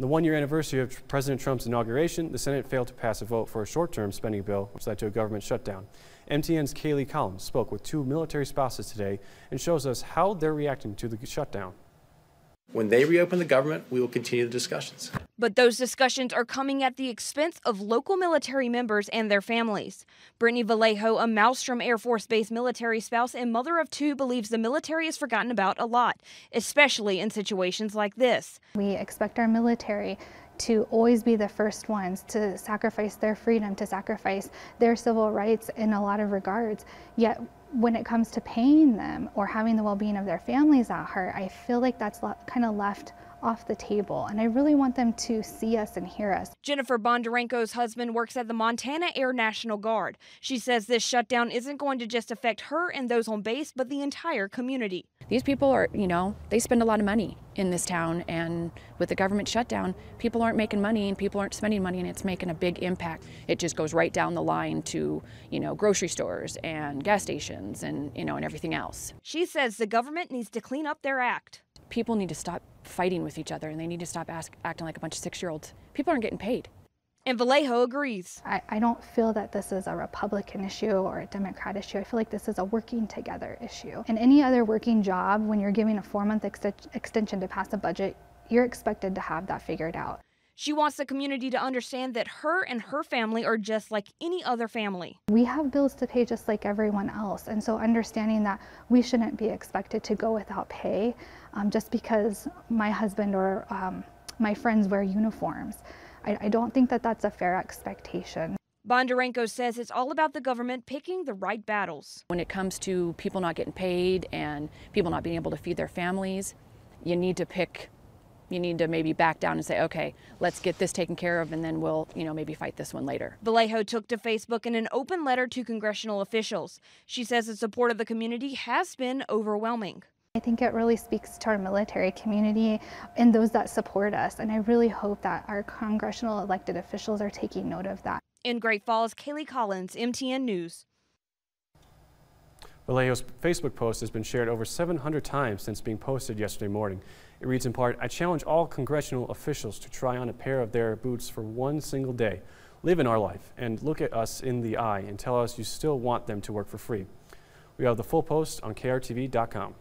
On the one-year anniversary of President Trump's inauguration, the Senate failed to pass a vote for a short-term spending bill, which led to a government shutdown. MTN's Kaylee Collins spoke with two military spouses today and shows us how they're reacting to the shutdown. When they reopen the government, we will continue the discussions. But those discussions are coming at the expense of local military members and their families. Brittany Vallejo, a Maelstrom Air Force Base military spouse and mother of two, believes the military is forgotten about a lot, especially in situations like this. We expect our military to always be the first ones to sacrifice their freedom, to sacrifice their civil rights in a lot of regards. Yet when it comes to paying them or having the well-being of their families at heart, I feel like that's kind of left off the table, and I really want them to see us and hear us. Jennifer Bondarenko's husband works at the Montana Air National Guard. She says this shutdown isn't going to just affect her and those on base, but the entire community. These people are, they spend a lot of money in this town, and with the government shutdown, people aren't making money and people aren't spending money, and it's making a big impact. It just goes right down the line to, grocery stores and gas stations and, and everything else. She says the government needs to clean up their act. People need to stop fighting with each other, and they need to stop acting like a bunch of 6-year-olds. People aren't getting paid. And Vallejo agrees. I don't feel that this is a Republican issue or a Democrat issue. I feel like this is a working together issue. In any other working job, when you're giving a 4-month extension to pass a budget, you're expected to have that figured out. She wants the community to understand that her and her family are just like any other family. We have bills to pay just like everyone else, and so understanding that we shouldn't be expected to go without pay just because my husband or my friends wear uniforms. I don't think that that's a fair expectation. Bondarenko says it's all about the government picking the right battles. When it comes to people not getting paid and people not being able to feed their families, you need to maybe back down and say, okay, let's get this taken care of, and then we'll, maybe fight this one later. Vallejo took to Facebook in an open letter to congressional officials. She says the support of the community has been overwhelming. I think it really speaks to our military community and those that support us, and I really hope that our congressional elected officials are taking note of that. In Great Falls, Kaylee Collins, MTN News. Vallejo's Facebook post has been shared over 700 times since being posted yesterday morning. It reads in part, "I challenge all congressional officials to try on a pair of their boots for one single day. Live in our life and look at us in the eye and tell us you still want them to work for free." We have the full post on KTVH.com.